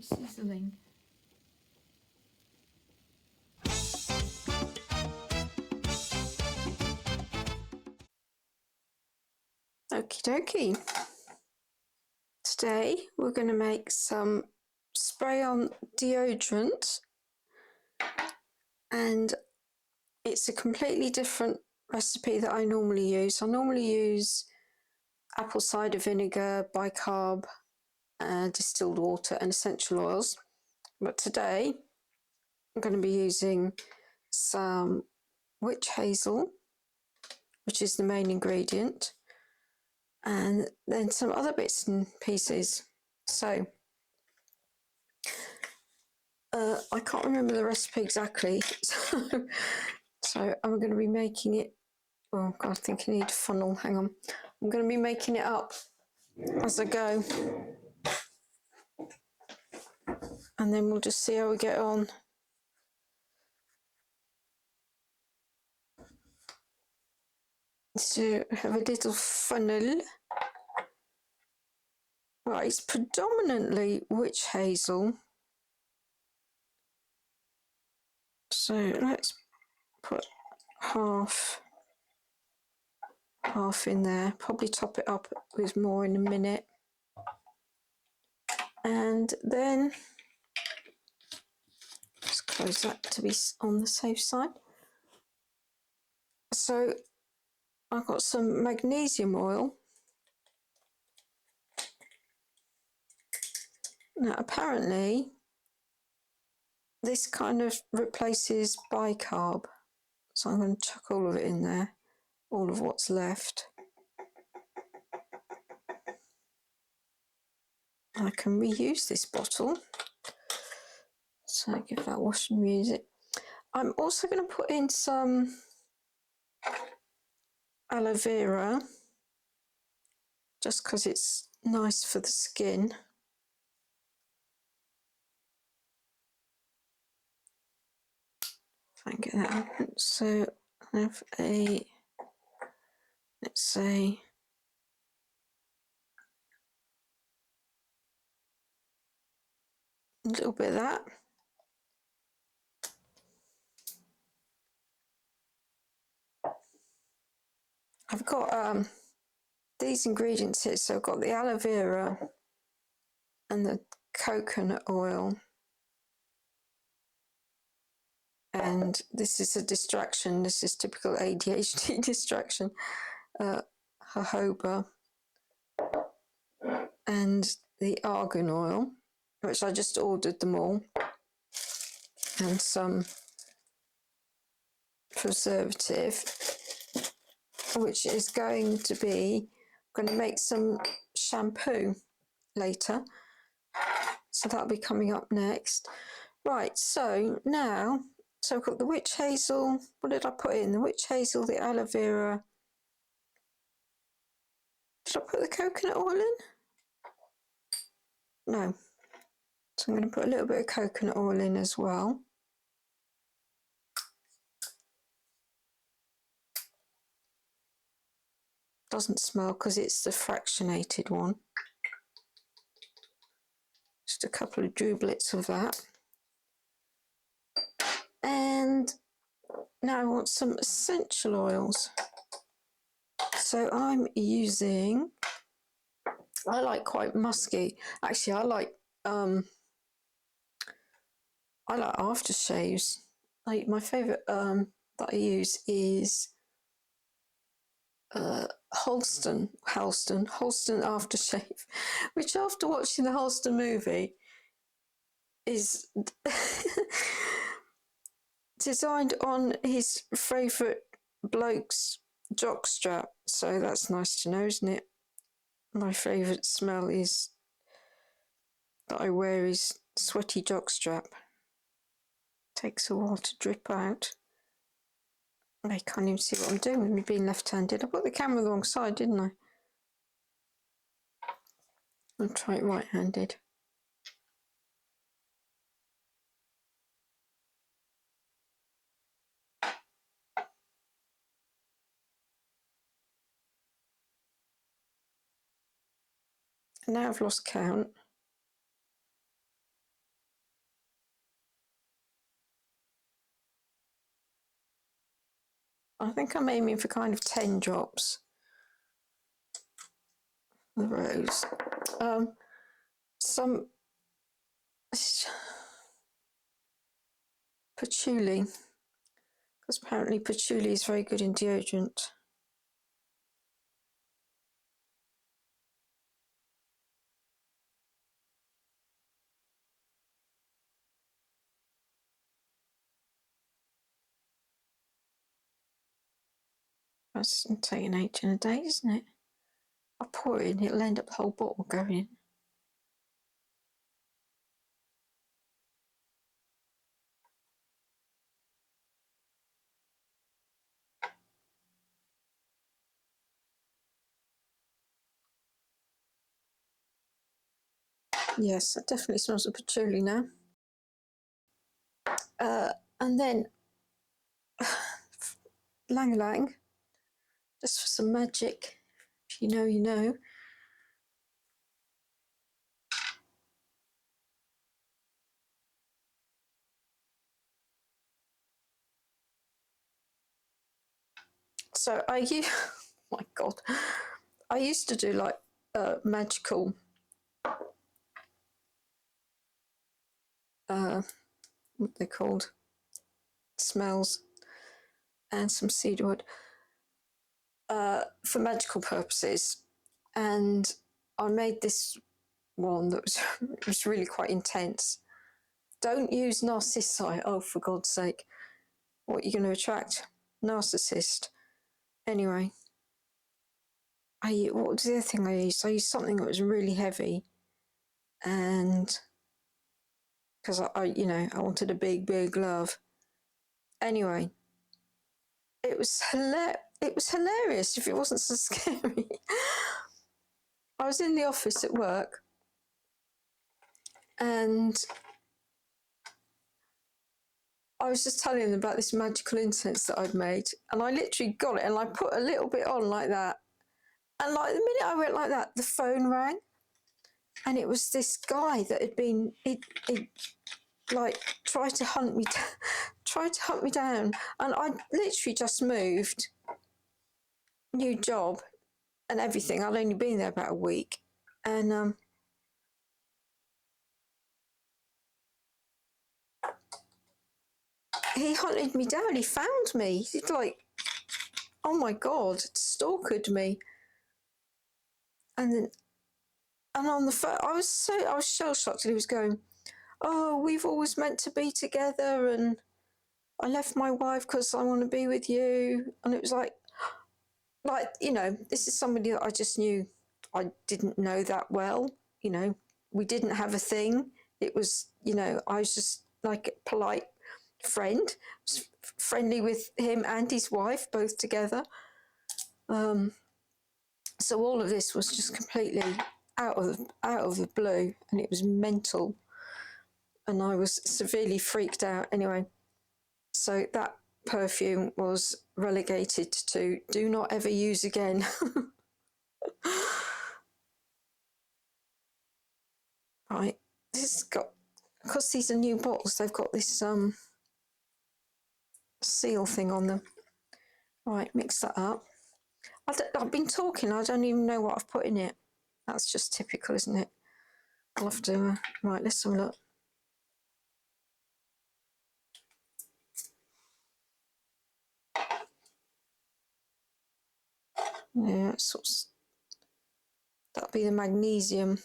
it's sizzling. Okie dokie. Today we're going to make some spray on deodorant, and it's a completely different recipe that I normally use. I normally use apple cider vinegar, bicarb, distilled water and essential oils, but today I'm going to be using some witch hazel, which is the main ingredient, and then some other bits and pieces. So I can't remember the recipe exactly, so I'm going to be making it. Oh God, I think I need a funnel. Hang on, I'm going to be making it up as I go, and then we'll just see how we get on. So have a little funnel. Right, it's predominantly witch hazel. So let's put half in there. Probably top it up with more in a minute. And then let's close that to be on the safe side. So I've got some magnesium oil. Now apparently this kind of replaces bicarb. So I'm going to chuck all of it in there, all of what's left. I can reuse this bottle, so give that a wash and reuse it. I'm also going to put in some aloe vera, just because it's nice for the skin. If I can get that open. So I have a, let's say, a little bit of that. I've got these ingredients here. So I've got the aloe vera and the coconut oil. And this is a distraction. This is typical ADHD distraction. Jojoba and the argan oil, which I just ordered them all, and some preservative, which is going to make some shampoo later. So that'll be coming up next. Right, so now, so I've got the witch hazel. What did I put in? The witch hazel, the aloe vera. Did I put the coconut oil in? No. So I'm going to put a little bit of coconut oil in as well. Doesn't smell because it's the fractionated one. Just a couple of droplets of that. And now I want some essential oils. So I'm using, I like quite musky. Actually, I like aftershaves. My favourite that I use is Halston aftershave, which after watching the Halston movie is designed on his favourite bloke's jockstrap. So that's nice to know, isn't it? My favourite smell is that I wear is sweaty jockstrap. Takes a while to drip out. I can't even see what I'm doing with me being left-handed. I put the camera the wrong side, didn't I? I'll try it right-handed. Now I've lost count. I think I'm aiming for kind of 10 drops of rose. Some patchouli, because apparently patchouli is very good in deodorant. That's taking ages in a day, isn't it? I'll pour it in, it'll end up the whole bottle going in. Yes, that definitely smells of patchouli now. And then Lang Lang, just for some magic. If you know, you know. So I use, oh my God, I used to do like magical what they're called, smells, and some cedarwood for magical purposes. And I made this one that was really quite intense. Don't use narcissi. Oh, for God's sake. What are you going to attract? Narcissist. Anyway, what was the other thing I used? I used something that was really heavy, and because I wanted a big love. Anyway, it was hilarious if it wasn't so scary. I was in the office at work, and I was just telling them about this magical incense that I'd made, and I literally got it and I put a little bit on like that, and like the minute I went like that, the phone rang, and it was this guy that had been like tried to hunt me down, and I literally just moved, new job and everything. I'd only been there about a week, and he hunted me down. He found me. He's like, oh my God, stalked me. And then, and on the phone, I was shell shocked. And he was going, oh, we've always meant to be together, and I left my wife because I want to be with you. And it was like, this is somebody that I just knew. I didn't know that well. We didn't have a thing. It was, I was just like a polite friend, friendly with him and his wife both together. So all of this was just completely out of the blue, and it was mental, and I was severely freaked out. Anyway, so that perfume was relegated to do not ever use again. Right, this has got, because these are new bottles, they've got this seal thing on them. Right, mix that up. I've been talking, I don't even know what I've put in it. That's just typical, isn't it? I'll have to, right, let's have a look. Yeah, that'll be the magnesium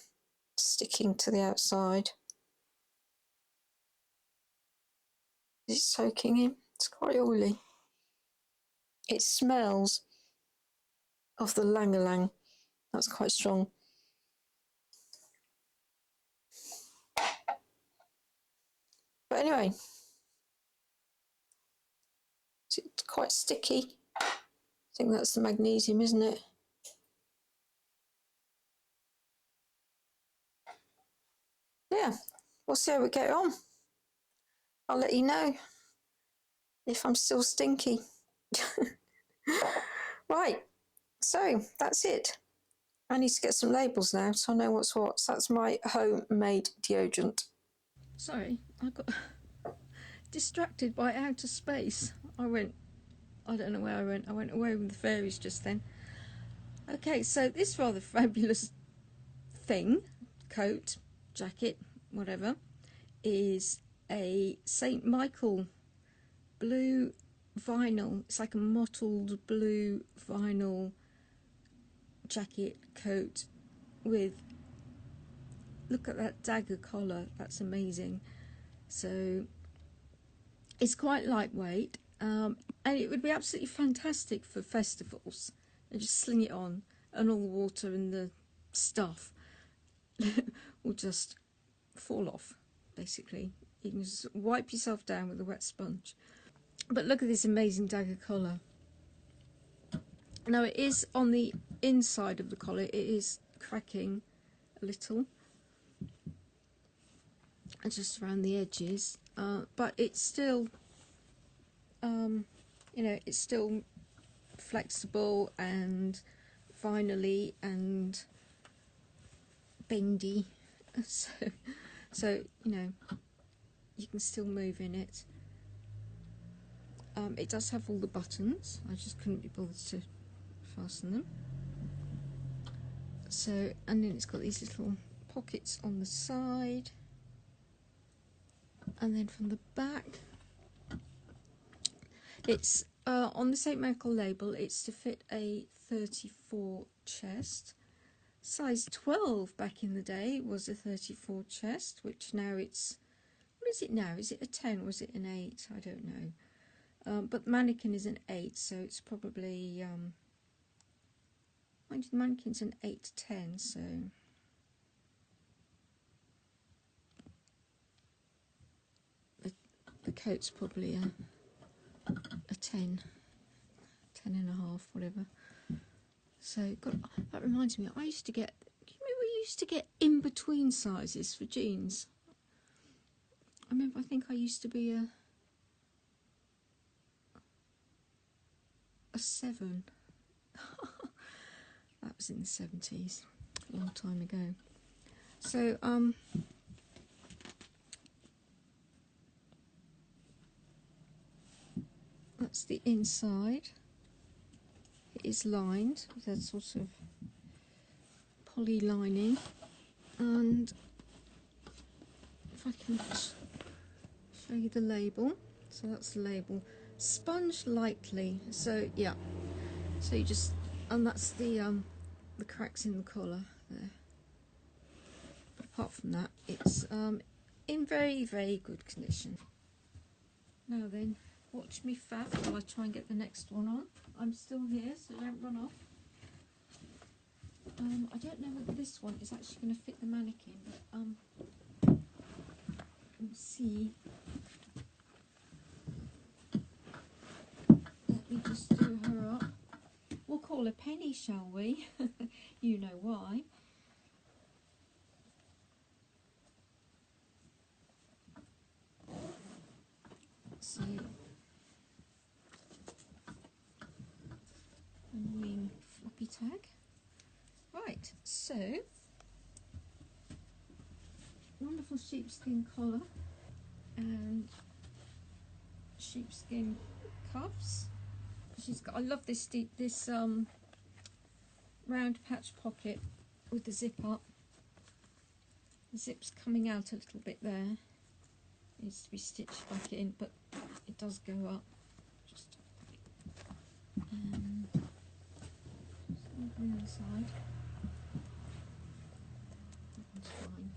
sticking to the outside. Is it soaking in? It's quite oily. It smells of the lang-a-lang. That's quite strong. But anyway, it's quite sticky. I think that's the magnesium, isn't it? Yeah, we'll see how we get on. I'll let you know if I'm still stinky. Right, so that's it. I need to get some labels now so I know what's what. So that's my homemade deodorant. Sorry, I got distracted by outer space. I went, I don't know where I went. I went away with the fairies just then. Okay, so this rather fabulous thing, coat, jacket, whatever, is a St. Michael blue vinyl. It's like a mottled blue vinyl jacket coat with, look at that dagger collar, that's amazing. So it's quite lightweight, and it would be absolutely fantastic for festivals. And just sling it on and all the water and the stuff will just fall off, basically. You can just wipe yourself down with a wet sponge. But look at this amazing dagger collar. Now it is on the inside of the collar, it is cracking a little, and just around the edges, but it's still, you know, it's still flexible and vinyl-y and bendy, so you know, you can still move in it. It does have all the buttons, I just couldn't be bothered to fasten them. So, and then it's got these little pockets on the side, and then from the back, it's on the St. Michael label, it's to fit a 34 chest. Size 12 back in the day was a 34 chest, which now it's, what is it now? Is it a 10 or is it an 8? I don't know. But the mannequin is an 8, so it's probably, the mannequin's an 8 to 10, so the coat's probably a 10, 10 and a half, whatever. So that reminds me, I used to get, do you remember we used to get in-between sizes for jeans? I remember, I think I used to be a 7. That was in the 70s, a long time ago. So that's the inside. It is lined with that sort of poly lining, and if I can show you the label, so that's the label, sponge lightly. So yeah, so you just, and that's the cracks in the collar there. Apart from that, it's in very, very good condition. Now then, watch me faff while I try and get the next one on. I'm still here, so don't run off. I don't know whether this one is actually going to fit the mannequin, but we'll see. Let me just do her up. We'll call her Penny, shall we? You know why. So, annoying floppy tag. Right, so wonderful sheepskin collar and sheepskin cuffs. She's got, I love this round patch pocket with the zip up. The zip's coming out a little bit there. Needs to be stitched back in, but it does go up. Just on the other side. That one's fine.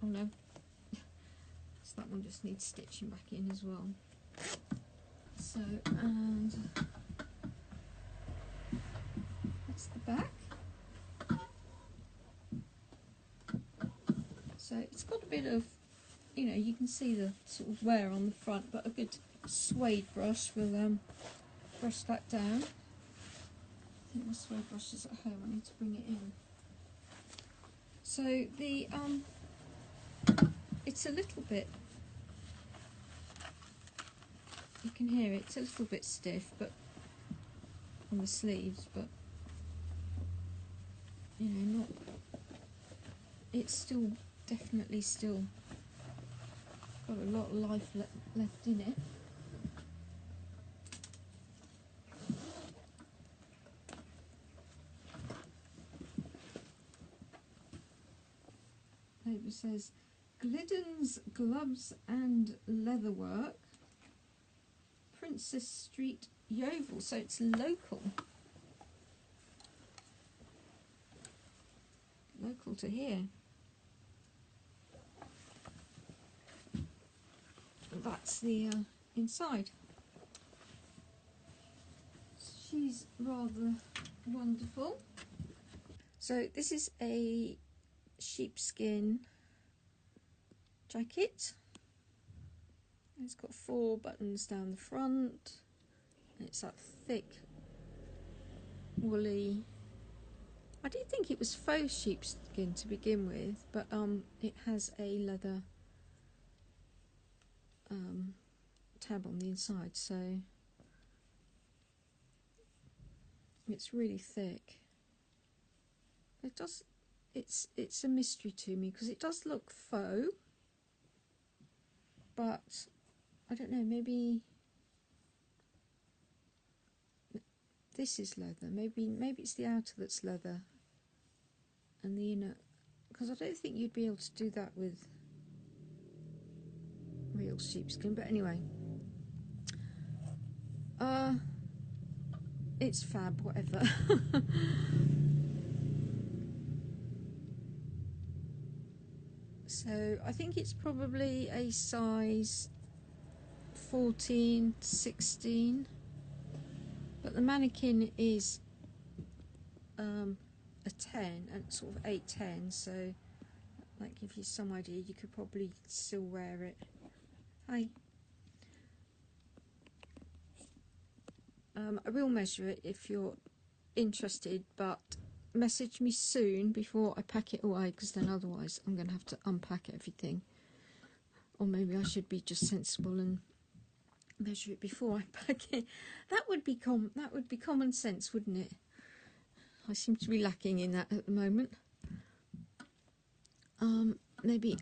Oh no, so that one just needs stitching back in as well. So, and that's the back. So it's got a bit of, you know, you can see the sort of wear on the front, but a good suede brush will brush that down. I think my suede brush is at home, I need to bring it in. So the it's a little bit, you can hear it, it's a little bit stiff, but on the sleeves, but you know, not, it's still definitely still got a lot of life left in it. It says Gliddon's Gloves and Leatherwork, Princess Street, Yeovil. So it's local. Local to here. That's the inside. She's rather wonderful. So this is a sheepskin jacket. It's got 4 buttons down the front. It's that thick, woolly. I did think it was faux sheepskin to begin with, but it has a leather tab on the inside, so it's really thick. It does. It's a mystery to me because it does look faux, but I don't know. Maybe this is leather. Maybe it's the outer that's leather, and the inner. Because I don't think you'd be able to do that with real sheepskin. But anyway, it's fab. Whatever. So I think it's probably a size 14 to 16, but the mannequin is a 10 and sort of 8-10, so that gives you some idea. You could probably still wear it. Hi. I will measure it if you're interested, but message me soon before I pack it away, because then otherwise I'm going to have to unpack everything. Or maybe I should be just sensible and measure it before I pack it. That would be common sense, wouldn't it? I seem to be lacking in that at the moment. Maybe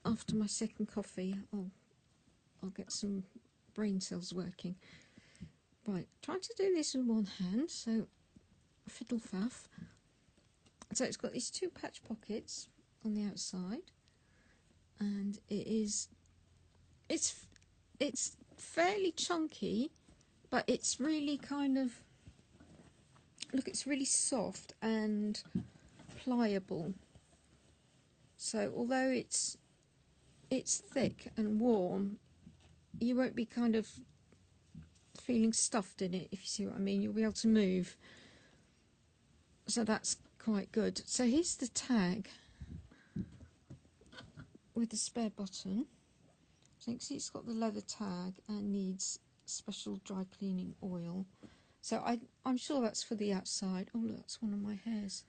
after my second coffee I'll get some brain cells working. Right, trying to do this with one hand, so fiddle faff. So it's got these 2 patch pockets on the outside, and it's fairly chunky, but it's really kind of, look, it's really soft and pliable. So although it's thick and warm, you won't be kind of feeling stuffed in it, if you see what I mean. You'll be able to move. So that's quite good. So here's the tag with the spare button. So you can see it's got the leather tag and needs special dry cleaning oil. So I'm sure that's for the outside. Oh look, that's one of my hairs.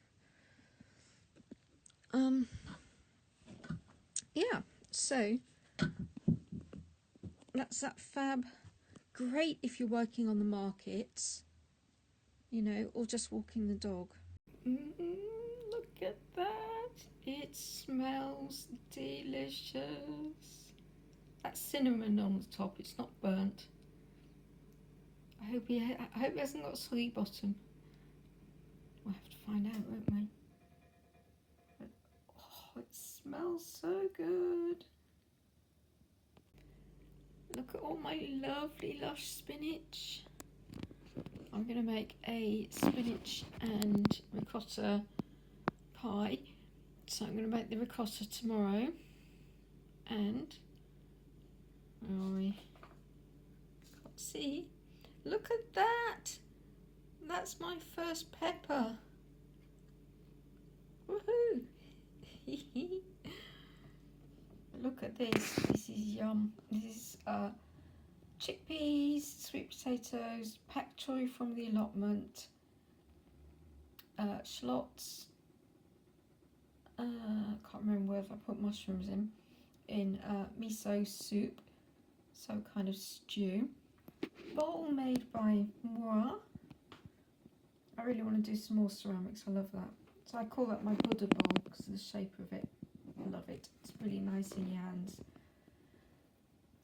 Yeah, so that's that fab. Great if you're working on the markets, you know, or just walking the dog. Look at that. It smells delicious. That's cinnamon on the top. It's not burnt. I hope he hasn't got a soggy bottom. We'll have to find out, won't we? But, oh, it smells so good. Look at all my lovely lush spinach. I'm going to make a spinach and ricotta pie. So I'm going to make the ricotta tomorrow. And, where are we? Can't see. Look at that. That's my first pepper. Woohoo. Look at this. This is yum. This is chickpeas, sweet potatoes, pak choy from the allotment, shallots. Can't remember whether I put mushrooms in miso soup, so kind of stew. Bowl made by moi. I really want to do some more ceramics. I love that. So I call that my Buddha bowl because of the shape of it. I love it. It's really nice in your hands.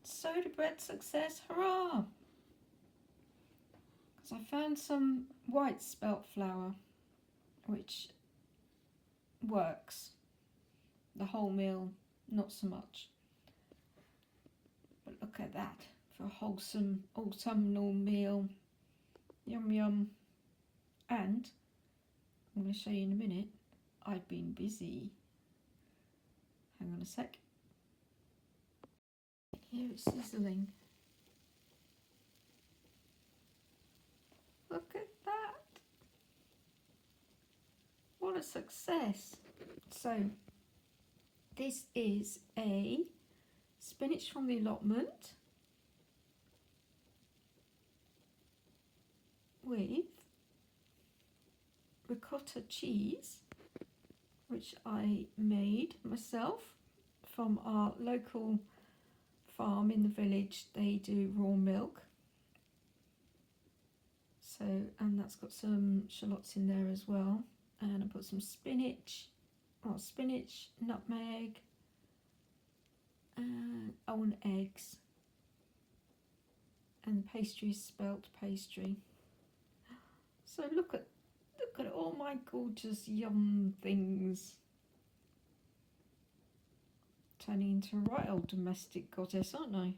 Soda bread success, hurrah! Because I found some white spelt flour, which works. The whole meal, not so much. But look at that, for a wholesome autumnal meal. Yum yum. And I'm going to show you in a minute, I've been busy. Hang on a sec. Here it's sizzling. Look at that. What a success. So this is a spinach from the allotment with ricotta cheese, which I made myself from our local farm in the village. They do raw milk. So, and that's got some shallots in there as well. And I put some spinach, nutmeg, and eggs. And the pastry is spelt pastry. So look at all my gorgeous yum things. Turning into a right old domestic goddess, aren't I?